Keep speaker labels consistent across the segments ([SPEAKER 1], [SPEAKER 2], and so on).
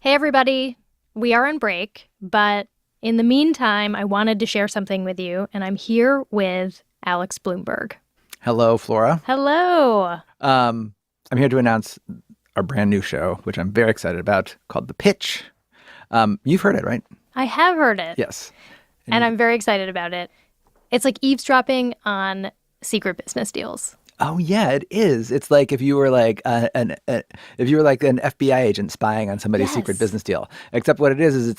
[SPEAKER 1] Hey, everybody. We are on break, but in the meantime, I wanted to share something with you, and I'm here with Alex Bloomberg.
[SPEAKER 2] Hello, Flora.
[SPEAKER 1] Hello.
[SPEAKER 2] I'm here to announce our brand new show, which I'm very excited about, called The Pitch. You've heard it, right?
[SPEAKER 1] I have heard it.
[SPEAKER 2] Yes.
[SPEAKER 1] And I'm very excited about it. It's like eavesdropping on secret business deals.
[SPEAKER 2] Oh yeah, it is. It's like if you were like an FBI agent spying on somebody's secret business deal. Except what it is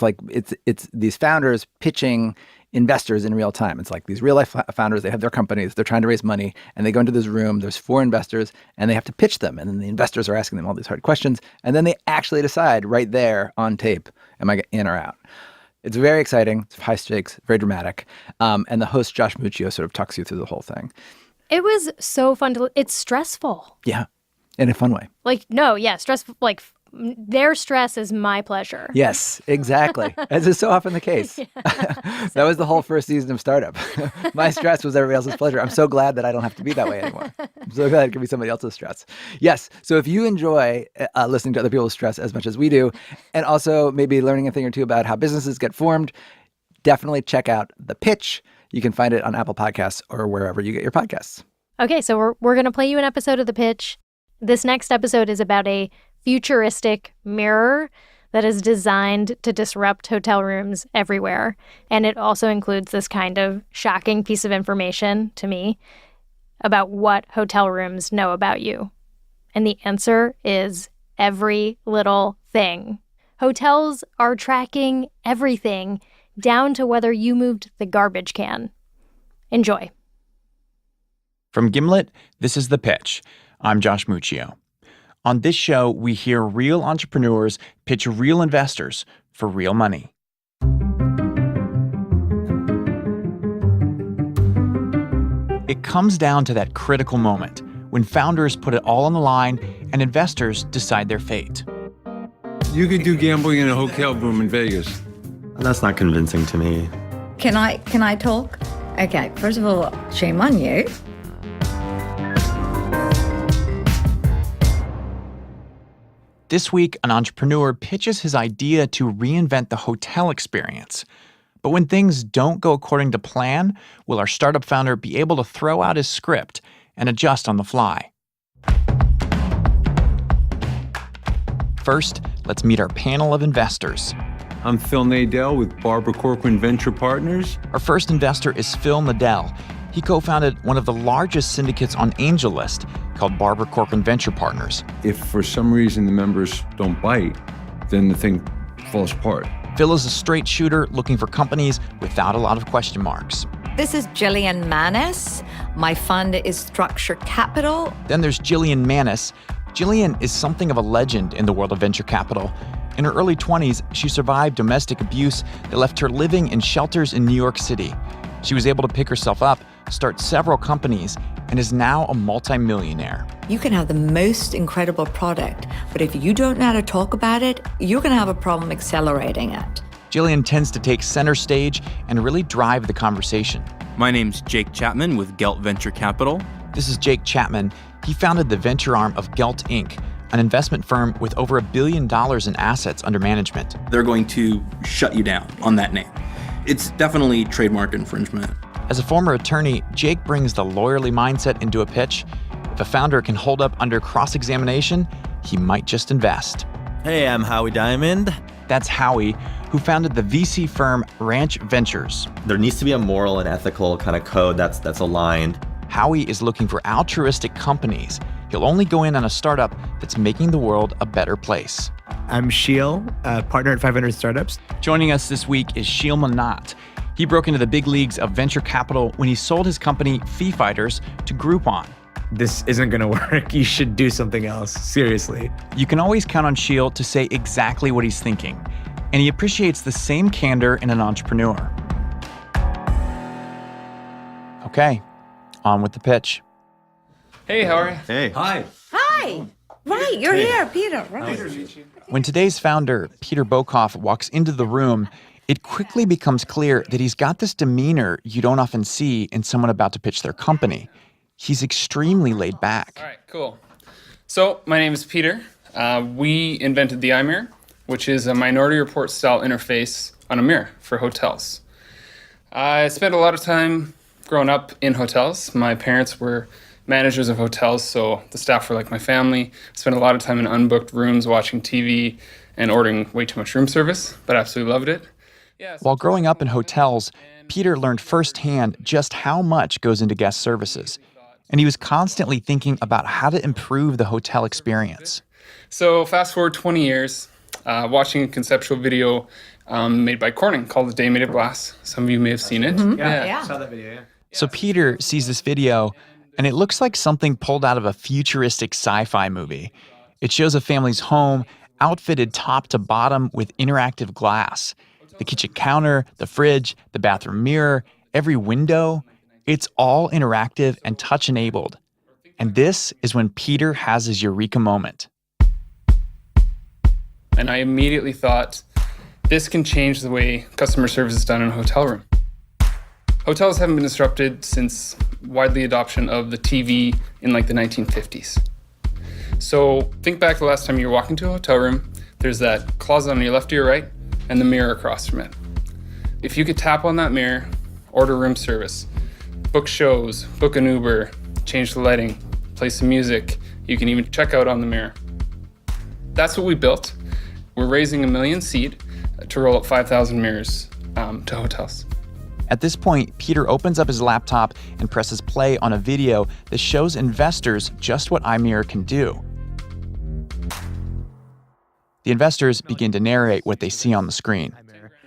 [SPEAKER 2] it's these founders pitching investors in real time. It's like these real life founders. They have their companies. They're trying to raise money, and they go into this room. There's 4 investors, and they have to pitch them. And then the investors are asking them all these hard questions, and then they actually decide right there on tape, am I in or out? It's very exciting. It's high stakes, very dramatic, and the host Josh Muccio sort of talks you through the whole thing.
[SPEAKER 1] It was so fun to. It's stressful.
[SPEAKER 2] Yeah, in a fun way.
[SPEAKER 1] Stressful. Like their stress is my pleasure.
[SPEAKER 2] Yes, exactly. As is so often the case. That was the whole first season of Startup. My stress was everybody else's pleasure. I'm so glad that I don't have to be that way anymore. I'm so glad it can be somebody else's stress. Yes. So if you enjoy listening to other people's stress as much as we do, and also maybe learning a thing or two about how businesses get formed, definitely check out The Pitch. You can find it on Apple Podcasts or wherever you get your podcasts.
[SPEAKER 1] Okay, so we're going to play you an episode of The Pitch. This next episode is about a futuristic mirror that is designed to disrupt hotel rooms everywhere. And it also includes this kind of shocking piece of information to me about what hotel rooms know about you. And the answer is every little thing. Hotels are tracking everything, down to whether you moved the garbage can. Enjoy.
[SPEAKER 3] From Gimlet, this is The Pitch. I'm Josh Muccio. On this show, we hear real entrepreneurs pitch real investors for real money. It comes down to that critical moment when founders put it all on the line and investors decide their fate.
[SPEAKER 4] You could do gambling in a hotel room in Vegas.
[SPEAKER 5] That's not convincing to me.
[SPEAKER 6] Can I talk? Okay, first of all, shame on you.
[SPEAKER 3] This week, an entrepreneur pitches his idea to reinvent the hotel experience. But when things don't go according to plan, will our startup founder be able to throw out his script and adjust on the fly? First, let's meet our panel of investors.
[SPEAKER 4] I'm Phil Nadell with Barbara Corcoran Venture Partners.
[SPEAKER 3] Our first investor is Phil Nadell. He co-founded one of the largest syndicates on AngelList called Barbara Corcoran Venture Partners.
[SPEAKER 4] If for some reason the members don't bite, then the thing falls apart.
[SPEAKER 3] Phil is a straight shooter looking for companies without a lot of question marks.
[SPEAKER 6] This is Jillian Manis. My fund is Structure Capital.
[SPEAKER 3] Then there's Jillian Manis. Jillian is something of a legend in the world of venture capital. In her early 20s, she survived domestic abuse that left her living in shelters in New York City. She was able to pick herself up, start several companies, and is now a multimillionaire.
[SPEAKER 6] You can have the most incredible product, but if you don't know how to talk about it, you're going to have a problem accelerating it.
[SPEAKER 3] Jillian tends to take center stage and really drive the conversation.
[SPEAKER 7] My name's Jake Chapman with Gelt Venture Capital.
[SPEAKER 3] This is Jake Chapman. He founded the venture arm of Gelt Inc., an investment firm with over $1 billion in assets under management.
[SPEAKER 7] They're going to shut you down on that name. It's definitely trademark infringement.
[SPEAKER 3] As a former attorney, Jake brings the lawyerly mindset into a pitch. If a founder can hold up under cross-examination, he might just invest.
[SPEAKER 5] Hey, I'm Howie Diamond.
[SPEAKER 3] That's Howie, who founded the VC firm Ranch Ventures.
[SPEAKER 5] There needs to be a moral and ethical kind of code that's aligned.
[SPEAKER 3] Howie is looking for altruistic companies. He'll only go in on a startup that's making the world a better place.
[SPEAKER 8] I'm Sheil, a partner at 500 Startups.
[SPEAKER 3] Joining us this week is Sheil Manat. He broke into the big leagues of venture capital when he sold his company, Fee Fighters, to Groupon.
[SPEAKER 8] This isn't going to work. You should do something else. Seriously.
[SPEAKER 3] You can always count on Sheil to say exactly what he's thinking, and he appreciates the same candor in an entrepreneur. Okay, on with the pitch.
[SPEAKER 7] Hey, how are you?
[SPEAKER 5] Hey.
[SPEAKER 4] Hi.
[SPEAKER 6] Hi. Right, you're here, Peter. Right.
[SPEAKER 3] When today's founder, Peter Bokoff, walks into the room, it quickly becomes clear that he's got this demeanor you don't often see in someone about to pitch their company. He's extremely laid back.
[SPEAKER 9] All right, cool. So my name is Peter. We invented the iMirror. which is a Minority Report style interface on a mirror for hotels. I spent a lot of time growing up in hotels. My parents were managers of hotels, so the staff were like my family. I spent a lot of time in unbooked rooms watching TV and ordering way too much room service, but absolutely loved it.
[SPEAKER 3] While growing up in hotels, Peter learned firsthand just how much goes into guest services, and he was constantly thinking about how to improve the hotel experience.
[SPEAKER 9] So fast forward 20 years, watching a conceptual video made by Corning called The Day Made of Glass. Some of you may have seen it.
[SPEAKER 8] Yeah. Saw that video, yeah.
[SPEAKER 3] So Peter sees this video, and it looks like something pulled out of a futuristic sci-fi movie. It shows a family's home outfitted top to bottom with interactive glass. The kitchen counter, the fridge, the bathroom mirror, every window, it's all interactive and touch-enabled. And this is when Peter has his eureka moment.
[SPEAKER 9] And I immediately thought, this can change the way customer service is done in a hotel room. Hotels haven't been disrupted since widely adoption of the TV in like the 1950s. So think back to the last time you were walking to a hotel room, there's that closet on your left or your right, and the mirror across from it. If you could tap on that mirror, order room service, book shows, book an Uber, change the lighting, play some music, you can even check out on the mirror. That's what we built. We're raising $1 million seed to roll out 5,000 mirrors to hotels.
[SPEAKER 3] At this point, Peter opens up his laptop and presses play on a video that shows investors just what iMirror can do. The investors begin to narrate what they see on the screen.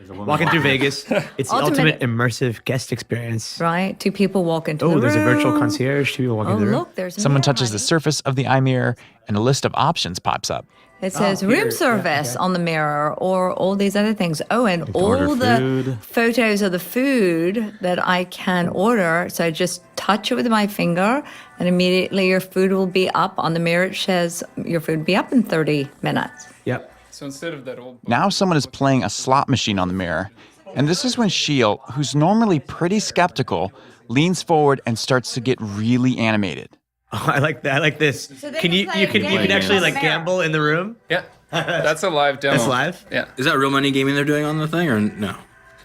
[SPEAKER 8] Walking through Vegas, it's the ultimate immersive guest experience.
[SPEAKER 6] Right? Two people walk into the room.
[SPEAKER 8] Oh, there's a virtual concierge. Two people walking into the room.
[SPEAKER 6] Look, there's
[SPEAKER 3] Someone touches the surface of the iMirror, and a list of options pops up.
[SPEAKER 6] It says room service on the mirror or all these other things. Oh, and all the photos of the food that I can order. So I just touch it with my finger and immediately your food will be up. On the mirror, it says your food will be up in 30 minutes.
[SPEAKER 8] Yep.
[SPEAKER 9] So instead of that old...
[SPEAKER 3] Now someone is playing a slot machine on the mirror. And this is when Sheil, who's normally pretty skeptical, leans forward and starts to get really animated.
[SPEAKER 8] Oh, I like that. I like this.
[SPEAKER 6] So
[SPEAKER 8] Can you can actually like gamble in the room?
[SPEAKER 9] Yeah, that's a live demo.
[SPEAKER 8] That's live?
[SPEAKER 9] Yeah.
[SPEAKER 7] Is that real money gaming they're doing on the thing or no?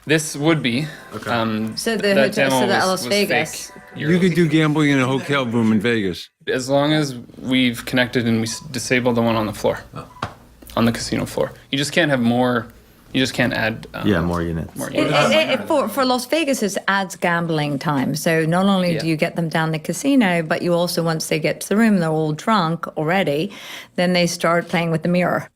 [SPEAKER 9] This would be.
[SPEAKER 7] Okay.
[SPEAKER 6] So the hotel, so the Las Vegas.
[SPEAKER 9] Fake.
[SPEAKER 4] You could do gambling in a hotel room in Vegas.
[SPEAKER 9] As long as we've connected and we disable the one on the floor, on the casino floor. You just can't have more. You just can't add.
[SPEAKER 5] More units.
[SPEAKER 6] For Las Vegas, it adds gambling time. So not only do you get them down the casino, but you also, once they get to the room, they're all drunk already, then they start playing with the mirror.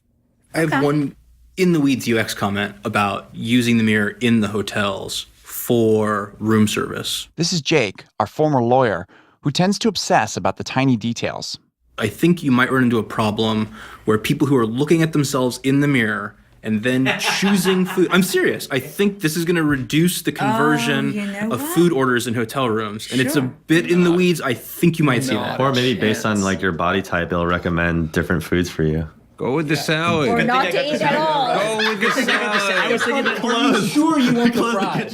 [SPEAKER 7] I have one in the weeds UX comment about using the mirror in the hotels for room service.
[SPEAKER 3] This is Jake, our former lawyer, who tends to obsess about the tiny details.
[SPEAKER 7] I think you might run into a problem where people who are looking at themselves in the mirror and then choosing food. I'm serious. I think this is going to reduce the conversion of food orders in hotel rooms. And it's a bit in the weeds. I think you might see that.
[SPEAKER 5] Or maybe based on like your body type, it'll recommend different foods for you.
[SPEAKER 4] Go with the salad.
[SPEAKER 6] Or not to eat at all.
[SPEAKER 4] Go with the salad.
[SPEAKER 8] I was thinking that close.
[SPEAKER 5] Sure, you want the fries.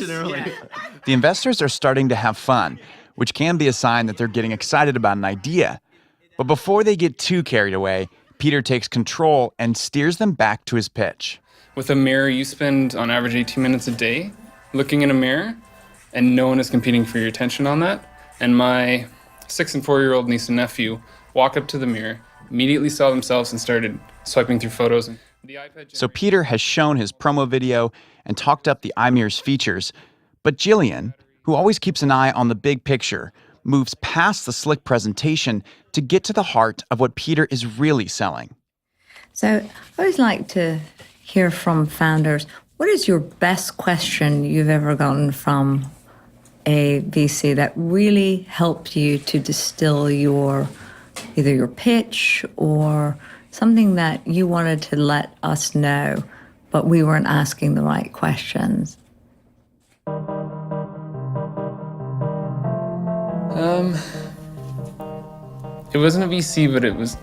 [SPEAKER 3] The investors are starting to have fun, which can be a sign that they're getting excited about an idea. But before they get too carried away, Peter takes control and steers them back to his pitch.
[SPEAKER 9] With a mirror, you spend on average 18 minutes a day looking in a mirror, and no one is competing for your attention on that. And my 6 and 4-year-old niece and nephew walk up to the mirror, immediately saw themselves and started swiping through photos.
[SPEAKER 3] So Peter has shown his promo video and talked up the iMirror's features, but Jillian, who always keeps an eye on the big picture, moves past the slick presentation to get to the heart of what Peter is really selling.
[SPEAKER 6] So I always like to hear from founders, what is your best question you've ever gotten from a VC that really helped you to distill either your pitch or something that you wanted to let us know, but we weren't asking the right questions?
[SPEAKER 9] It wasn't a VC, but it was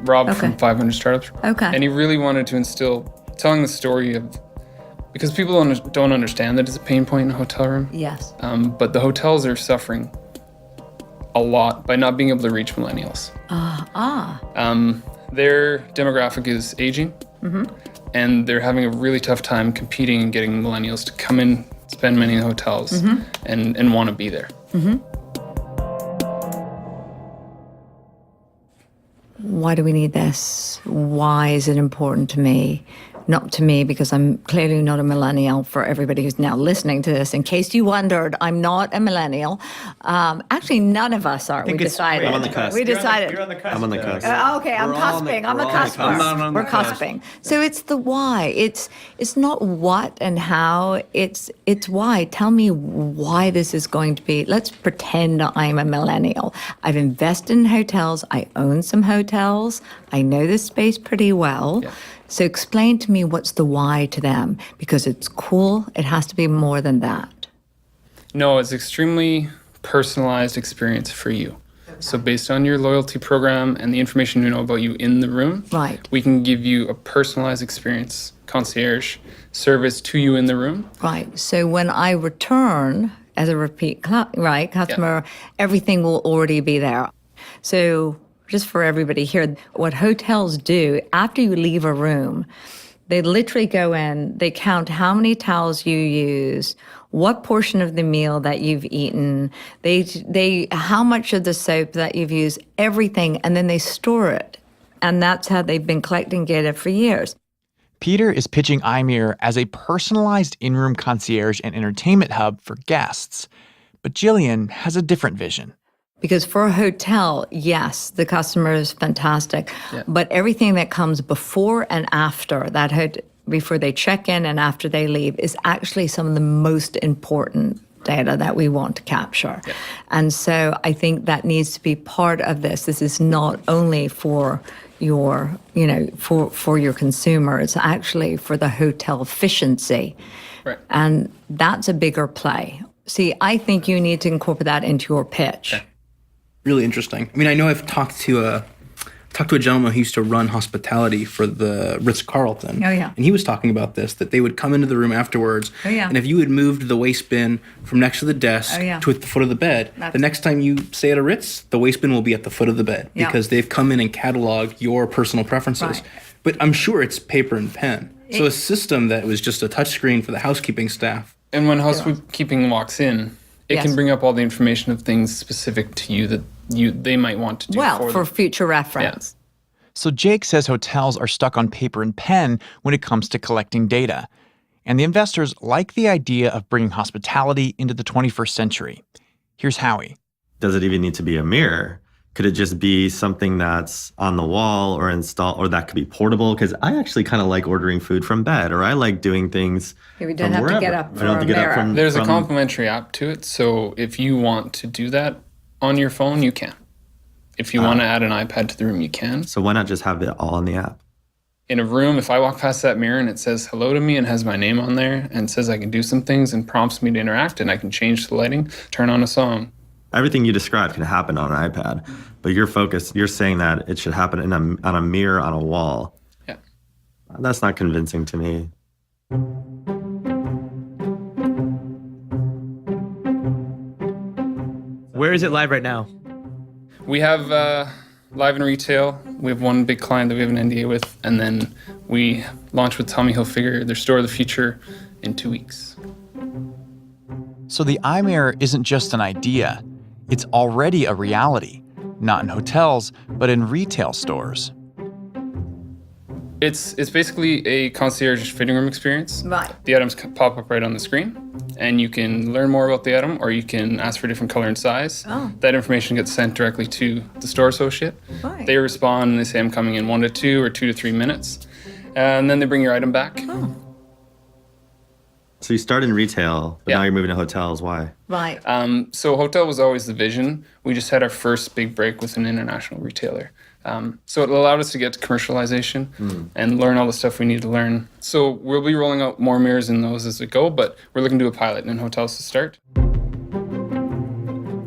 [SPEAKER 9] Rob from 500 Startups.
[SPEAKER 6] Okay.
[SPEAKER 9] And he really wanted to instill telling the story of, because people don't understand that it's a pain point in a hotel room.
[SPEAKER 6] Yes.
[SPEAKER 9] But the hotels are suffering a lot by not being able to reach millennials. Their demographic is aging. and they're having a really tough time competing and getting millennials to come in, spend money in hotels, and want to be there.
[SPEAKER 6] Why do we need this? Why is it important to me? Not to me, because I'm clearly not a millennial. For everybody who's now listening to this, in case you wondered, I'm not a millennial. Actually, none of us are. We decided.
[SPEAKER 5] I'm on the cusp.
[SPEAKER 6] We decided.
[SPEAKER 5] You're on the cusp. I'm on the cusp.
[SPEAKER 6] Okay, I'm cusping. I'm a cusper. We're cusping. So it's the why. It's not what and how. It's why. Tell me why this is going to be. Let's pretend I'm a millennial. I've invested in hotels. I own some hotels. I know this space pretty well.
[SPEAKER 9] Yeah.
[SPEAKER 6] So explain to me what's the why to them, because it's cool. It has to be more than that.
[SPEAKER 9] No, it's extremely personalized experience for you. So based on your loyalty program and the information you know about you in the room,
[SPEAKER 6] Right.
[SPEAKER 9] we can give you a personalized experience, concierge service to you in the room.
[SPEAKER 6] Right. So when I return as a repeat customer, everything will already be there. So just for everybody here, what hotels do after you leave a room, they literally go in, they count how many towels you use, what portion of the meal that you've eaten, they how much of the soap that you've used, everything, and then they store it. And that's how they've been collecting data for years.
[SPEAKER 3] Peter is pitching iMirror as a personalized in-room concierge and entertainment hub for guests. But Jillian has a different vision.
[SPEAKER 6] Because for a hotel, yes, the customer is fantastic, but everything that comes before and after that, before they check in and after they leave, is actually some of the most important data that we want to capture. Yeah. And so I think that needs to be part of this. This is not only for your, for your consumer, it's actually for the hotel efficiency.
[SPEAKER 9] Right.
[SPEAKER 6] And that's a bigger play. See, I think you need to incorporate that into your pitch.
[SPEAKER 7] Okay. Really interesting. I mean, I know I've talked to a gentleman who used to run hospitality for the Ritz-Carlton.
[SPEAKER 6] Oh, yeah.
[SPEAKER 7] And he was talking about this, that they would come into the room afterwards.
[SPEAKER 6] Oh, yeah.
[SPEAKER 7] And if you had moved the waste bin from next to the desk to at the foot of the bed, the next time you stay at a Ritz, the waste bin will be at the foot of the bed because they've come in and cataloged your personal preferences.
[SPEAKER 6] Right.
[SPEAKER 7] But I'm sure it's paper and pen. So a system that was just a touchscreen for the housekeeping staff.
[SPEAKER 9] And when housekeeping walks in, it can bring up all the information of things specific to you that they might want to do
[SPEAKER 6] for future reference.
[SPEAKER 9] Yeah.
[SPEAKER 3] So Jake says hotels are stuck on paper and pen when it comes to collecting data. And the investors like the idea of bringing hospitality into the 21st century. Here's Howie.
[SPEAKER 5] Does it even need to be a mirror? Could it just be something that's on the wall or installed, or that could be portable? Because I actually kind of like ordering food from bed, or I like doing things
[SPEAKER 6] We don't have to get up for a mirror.
[SPEAKER 9] There's a complimentary app to it, so if you want to do that on your phone, you can. If you want to add an iPad to the room, you can.
[SPEAKER 5] So why not just have it all on the app?
[SPEAKER 9] In a room, if I walk past that mirror and it says hello to me and has my name on there and says I can do some things and prompts me to interact and I can change the lighting, turn on a song.
[SPEAKER 5] Everything you described can happen on an iPad, but you're saying that it should happen on a mirror on a wall.
[SPEAKER 9] Yeah.
[SPEAKER 5] That's not convincing to me.
[SPEAKER 8] Where is it live right now?
[SPEAKER 9] We have live in retail. We have one big client that we have an NDA with, and then we launch with Tommy Hilfiger, their store of the future, in 2 weeks.
[SPEAKER 3] So the iMirror isn't just an idea. It's already a reality, not in hotels, but in retail stores.
[SPEAKER 9] It's basically a concierge fitting room experience.
[SPEAKER 6] Right.
[SPEAKER 9] The items pop up right on the screen, and you can learn more about the item, or you can ask for a different color and size.
[SPEAKER 6] Oh.
[SPEAKER 9] That information gets sent directly to the store associate.
[SPEAKER 6] Right.
[SPEAKER 9] They respond and they say, I'm coming in 1 to 2 or 2 to 3 minutes. And then they bring your item back.
[SPEAKER 6] Oh.
[SPEAKER 5] So you start in retail, but now you're moving to hotels. Why?
[SPEAKER 6] Right.
[SPEAKER 9] So hotel was always the vision. We just had our first big break with an international retailer. So it allowed us to get to commercialization and learn all the stuff we need to learn. So we'll be rolling out more mirrors in those as we go, but we're looking to do a pilot in hotels to start.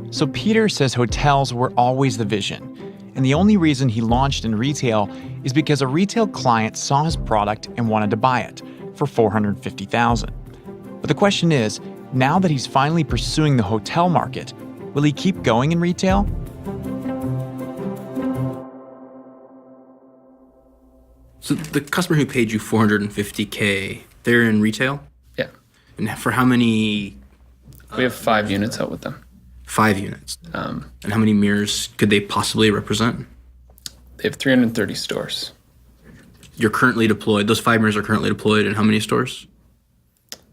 [SPEAKER 3] So Peter says hotels were always the vision. And the only reason he launched in retail is because a retail client saw his product and wanted to buy it for $450,000. But the question is, now that he's finally pursuing the hotel market, will he keep going in retail?
[SPEAKER 7] So the customer who paid you $450K, they're in retail?
[SPEAKER 9] Yeah.
[SPEAKER 7] And for how many?
[SPEAKER 9] We have 5 units out with them.
[SPEAKER 7] 5 units. And how many mirrors could they possibly represent?
[SPEAKER 9] They have 330 stores.
[SPEAKER 7] You're currently deployed. Those 5 mirrors are currently deployed in how many stores?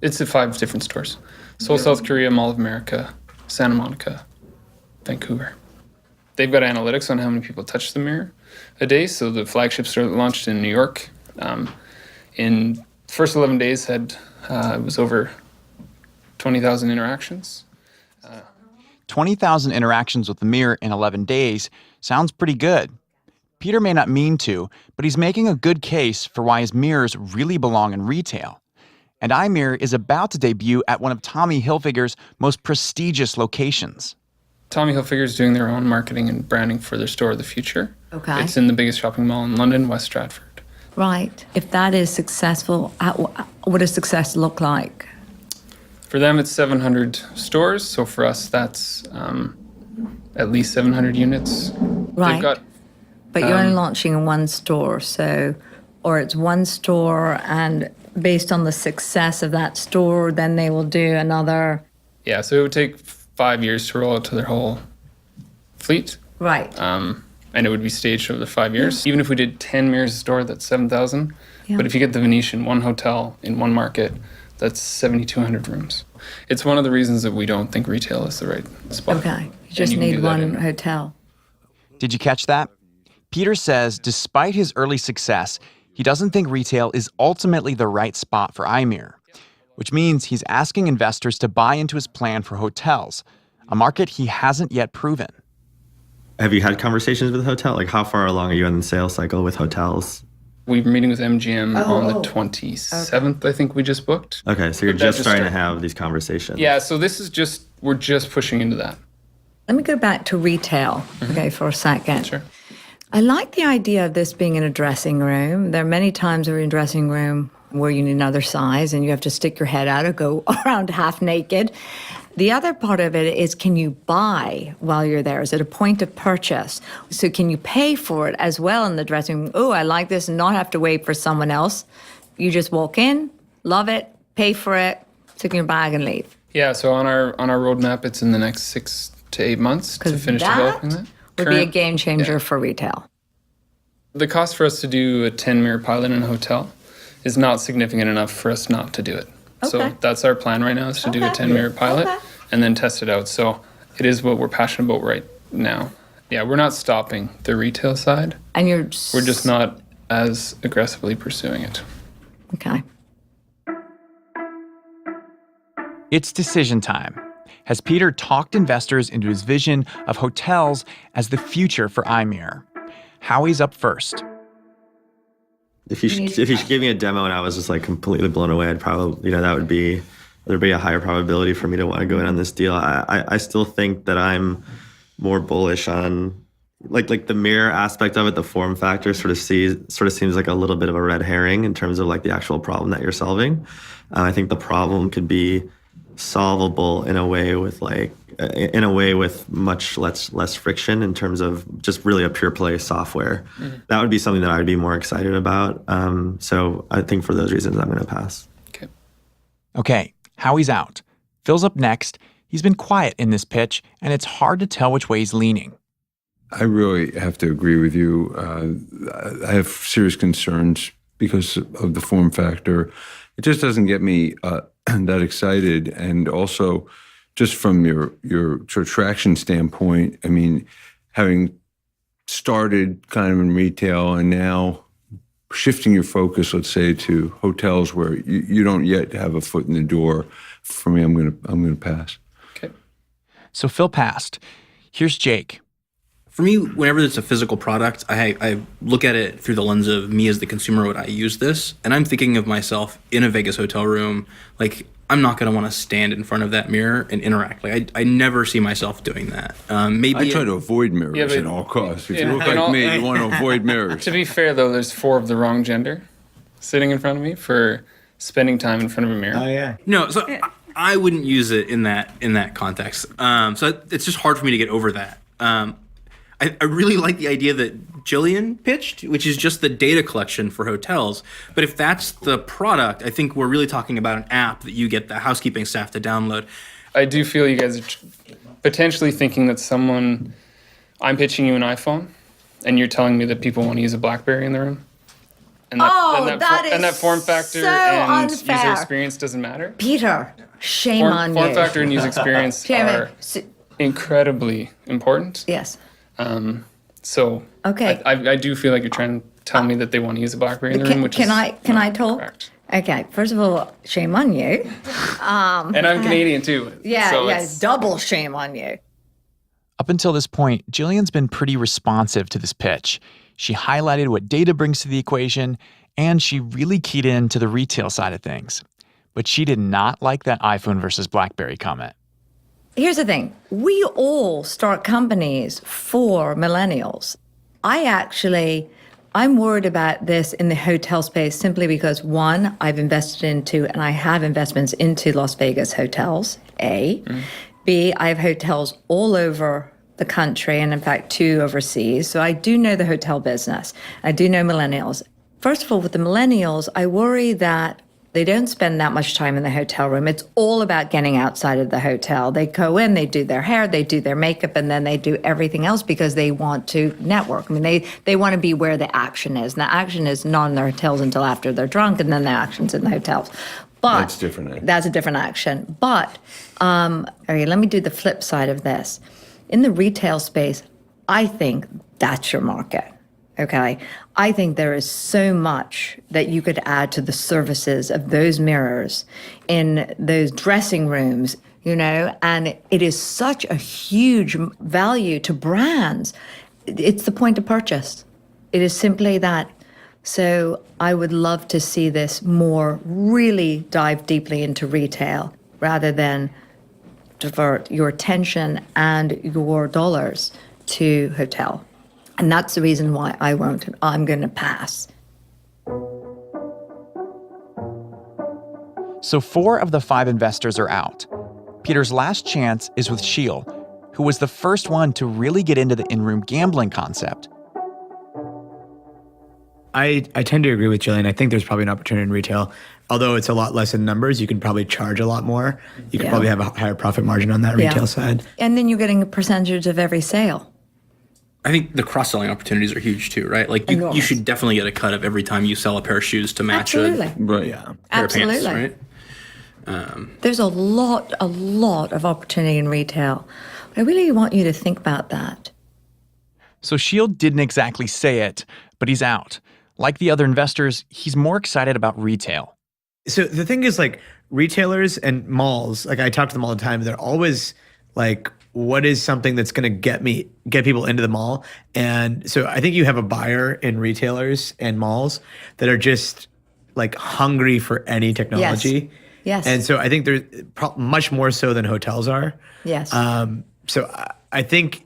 [SPEAKER 9] It's at 5 different stores. Seoul, South Korea, Mall of America, Santa Monica, Vancouver. They've got analytics on how many people touch the mirror a day. So the flagship store that launched in New York, in the first 11 days it was over 20,000 interactions.
[SPEAKER 3] 20,000 interactions with the mirror in 11 days sounds pretty good. Peter may not mean to, but he's making a good case for why his mirrors really belong in retail. And iMirror is about to debut at one of Tommy Hilfiger's most prestigious locations.
[SPEAKER 9] Tommy Hilfiger is doing their own marketing and branding for their store of the future.
[SPEAKER 6] Okay.
[SPEAKER 9] It's in the biggest shopping mall in London, West Stratford.
[SPEAKER 6] Right. If that is successful, what does success look like?
[SPEAKER 9] For them, it's 700 stores. So for us, that's at least 700 units.
[SPEAKER 6] Right.
[SPEAKER 9] They've got,
[SPEAKER 6] but you're only launching in one store, or it's one store, and based on the success of that store, then they will do another.
[SPEAKER 9] Yeah, so it would take 5 years to roll out to their whole fleet.
[SPEAKER 6] Right.
[SPEAKER 9] And it would be staged over the 5 years. Even if we did 10 mirrors a store, that's 7,000.
[SPEAKER 6] Yeah.
[SPEAKER 9] But if you get the Venetian, one hotel in one market, that's 7,200 rooms. It's one of the reasons that we don't think retail is the right spot.
[SPEAKER 6] Okay. You just
[SPEAKER 9] can
[SPEAKER 6] need
[SPEAKER 9] do that
[SPEAKER 6] one
[SPEAKER 9] in-
[SPEAKER 6] hotel.
[SPEAKER 3] Did you catch that? Peter says despite his early success, he doesn't think retail is ultimately the right spot for iMirror, which means he's asking investors to buy into his plan for hotels, a market he hasn't yet proven.
[SPEAKER 5] Have you had conversations with a hotel? Like, how far along are you in the sales cycle with hotels?
[SPEAKER 9] We're meeting with MGM on the 27th, I think we just booked.
[SPEAKER 5] Okay, so you're
[SPEAKER 9] But that
[SPEAKER 5] just starting to
[SPEAKER 9] started.
[SPEAKER 5] have these conversations.
[SPEAKER 9] Yeah, so we're just pushing into that.
[SPEAKER 6] Let me go back to retail, okay, for a second.
[SPEAKER 9] Sure.
[SPEAKER 6] I like the idea of this being in a dressing room. There are many times where you're in a dressing room where you need another size and you have to stick your head out or go around half naked. The other part of it is, can you buy while you're there? Is it a point of purchase? So can you pay for it as well in the dressing room? Oh, I like this, and not have to wait for someone else. You just walk in, love it, pay for it, stick in your bag and leave.
[SPEAKER 9] Yeah, so on our roadmap, it's in the next 6 to 8 months to finish developing that.
[SPEAKER 6] Would be a game changer for retail.
[SPEAKER 9] The cost for us to do a 10-mirror pilot in a hotel is not significant enough for us not to do it.
[SPEAKER 6] Okay.
[SPEAKER 9] So that's our plan right now, is to do a 10-mirror pilot and then test it out. So it is what we're passionate about right now. Yeah, we're not stopping the retail side.
[SPEAKER 6] And
[SPEAKER 9] we're just not as aggressively pursuing it.
[SPEAKER 6] Okay.
[SPEAKER 3] It's decision time. Has Peter talked investors into his vision of hotels as the future for iMirror? Howie's up first.
[SPEAKER 5] If you should give me a demo and I was just like completely blown away, I'd probably, there'd be a higher probability for me to want to go in on this deal. I still think that I'm more bullish on like the mirror aspect of it. The form factor sort of seems like a little bit of a red herring in terms of like the actual problem that you're solving. I think the problem could be solvable in a way with much less friction in terms of just really a pure play software. Mm-hmm. That would be something that I would be more excited about. So I think for those reasons, I'm going to pass.
[SPEAKER 3] Okay, Howie's out. Phil's up next. He's been quiet in this pitch, and it's hard to tell which way he's leaning.
[SPEAKER 4] I really have to agree with you. I have serious concerns because of the form factor. It just doesn't get me that excited. And also, just from your sort of traction standpoint, I mean, having started kind of in retail and now shifting your focus, let's say, to hotels where you don't yet have a foot in the door, for me, I'm gonna pass.
[SPEAKER 9] Okay.
[SPEAKER 3] So Phil passed. Here's Jake.
[SPEAKER 7] For me, whenever it's a physical product, I look at it through the lens of me as the consumer. Would I use this? And I'm thinking of myself in a Vegas hotel room. Like, I'm not going to want to stand in front of that mirror and interact. Like, I never see myself doing that. Maybe
[SPEAKER 4] I try to avoid mirrors at all costs. If you look like me, you want to avoid mirrors.
[SPEAKER 9] To be fair, though, there's 4 of the wrong gender sitting in front of me for spending time in front of a mirror.
[SPEAKER 2] Oh, yeah.
[SPEAKER 7] No, so I wouldn't use it in that context. So it's just hard for me to get over that. I really like the idea that Jillian pitched, which is just the data collection for hotels. But if that's the product, I think we're really talking about an app that you get the housekeeping staff to download.
[SPEAKER 9] I do feel you guys are potentially thinking that I'm pitching you an iPhone, and you're telling me that people want to use a BlackBerry in the room. And that form factor
[SPEAKER 6] so
[SPEAKER 9] and
[SPEAKER 6] unfair.
[SPEAKER 9] user experience doesn't matter.
[SPEAKER 6] Peter, shame on you.
[SPEAKER 9] Form factor and user experience are incredibly important.
[SPEAKER 6] Yes.
[SPEAKER 9] So
[SPEAKER 6] okay.
[SPEAKER 9] I do feel like you're trying to tell me that they want to use a BlackBerry in the room, which
[SPEAKER 6] can I talk?
[SPEAKER 9] Correct.
[SPEAKER 6] Okay. First of all, shame on you.
[SPEAKER 9] And I'm Canadian too.
[SPEAKER 6] Yeah,
[SPEAKER 9] so
[SPEAKER 6] yeah. Double shame on you.
[SPEAKER 3] Up until this point, Jillian's been pretty responsive to this pitch. She highlighted what data brings to the equation, and she really keyed in to the retail side of things. But she did not like that iPhone versus BlackBerry comment.
[SPEAKER 6] Here's the thing. We all start companies for millennials. I'm worried about this in the hotel space simply because, one, I've invested into, and I have investments into Las Vegas hotels, A. B, I have hotels all over the country, and in fact, 2 overseas. So I do know the hotel business. I do know millennials. First of all, with the millennials, I worry that they don't spend that much time in the hotel room. It's all about getting outside of the hotel. They go in, they do their hair, they do their makeup, and then they do everything else because they want to network. I mean, they want to be where the action is. And the action is not in their hotels until after they're drunk, and then the action's in the hotels. But
[SPEAKER 4] that's different.
[SPEAKER 6] That's a different action. But, okay, let me do the flip side of this. In the retail space, I think that's your market. Okay. I think there is so much that you could add to the services of those mirrors in those dressing rooms, and it is such a huge value to brands. It's the point of purchase. It is simply that. So I would love to see this more really dive deeply into retail rather than divert your attention and your dollars to hotel. And that's the reason why I'm going to pass.
[SPEAKER 3] So 4 of the 5 investors are out. Peter's last chance is with Sheil, who was the first one to really get into the in-room gambling concept.
[SPEAKER 8] I tend to agree with Jillian. I think there's probably an opportunity in retail. Although it's a lot less in numbers, you can probably charge a lot more. You can probably have a higher profit margin on that retail side.
[SPEAKER 6] And then you're getting a percentage of every sale.
[SPEAKER 7] I think the cross-selling opportunities are huge too, right? Like you should definitely get a cut of every time you sell a pair of shoes to match a pair of pants, right?
[SPEAKER 6] There's a lot of opportunity in retail. I really want you to think about that.
[SPEAKER 3] So Sheil didn't exactly say it, but he's out. Like the other investors, he's more excited about retail.
[SPEAKER 8] So the thing is, like, retailers and malls, like, I talk to them all the time. They're always like, what is something that's going to get people into the mall? And so I think you have a buyer in retailers and malls that are just like hungry for any technology.
[SPEAKER 6] Yes.
[SPEAKER 8] And so I think they're much more so than hotels are.
[SPEAKER 6] Yes.
[SPEAKER 8] So I think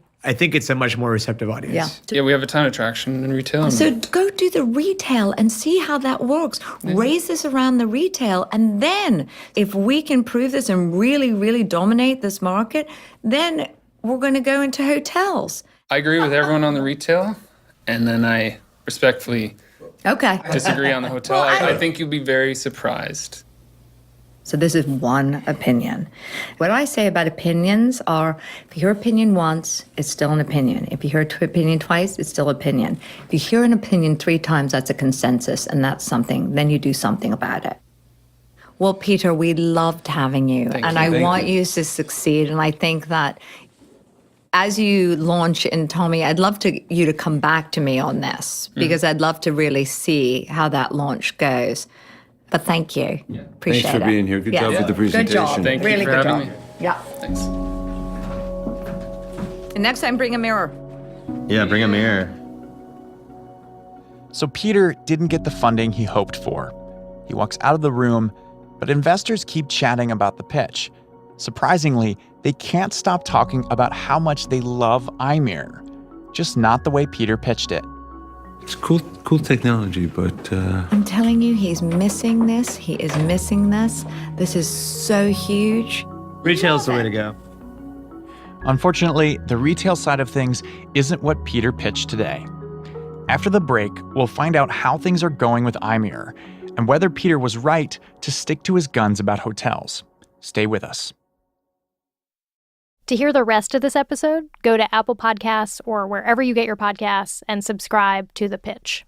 [SPEAKER 8] it's a much more receptive audience.
[SPEAKER 9] Yeah, we have a ton of traction in retail.
[SPEAKER 6] So go do the retail and see how that works. Raise this around the retail. And then if we can prove this and really, really dominate this market, then we're going to go into hotels.
[SPEAKER 9] I agree with everyone on the retail. And then I respectfully disagree on the hotel. I think you'll be very surprised.
[SPEAKER 6] So this is one opinion. What I say about opinions are, if you hear opinion once, it's still an opinion. If you hear opinion twice, it's still opinion. If you hear an opinion 3 times, that's a consensus, and that's something. Then you do something about it. Well, Peter, we loved having you. I want you to succeed. And I think that as you launch in Tommy, I'd love you to come back to me on this, because I'd love to really see how that launch goes. But thank you. Yeah. Appreciate it.
[SPEAKER 4] Thanks for being here. Good job with the presentation.
[SPEAKER 6] Good job.
[SPEAKER 9] Thank you
[SPEAKER 6] really
[SPEAKER 9] for
[SPEAKER 6] good
[SPEAKER 9] having
[SPEAKER 6] job.
[SPEAKER 9] me.
[SPEAKER 6] Yeah.
[SPEAKER 9] Thanks.
[SPEAKER 6] And next time, bring a mirror.
[SPEAKER 5] Yeah, bring a mirror.
[SPEAKER 3] So Peter didn't get the funding he hoped for. He walks out of the room, but investors keep chatting about the pitch. Surprisingly, they can't stop talking about how much they love iMirror, just not the way Peter pitched it.
[SPEAKER 4] It's cool technology, but...
[SPEAKER 6] I'm telling you, he's missing this. He is missing this. This is so huge.
[SPEAKER 8] Retail's the way to go.
[SPEAKER 3] Unfortunately, the retail side of things isn't what Peter pitched today. After the break, we'll find out how things are going with iMirror and whether Peter was right to stick to his guns about hotels. Stay with us.
[SPEAKER 1] To hear the rest of this episode, go to Apple Podcasts or wherever you get your podcasts and subscribe to The Pitch.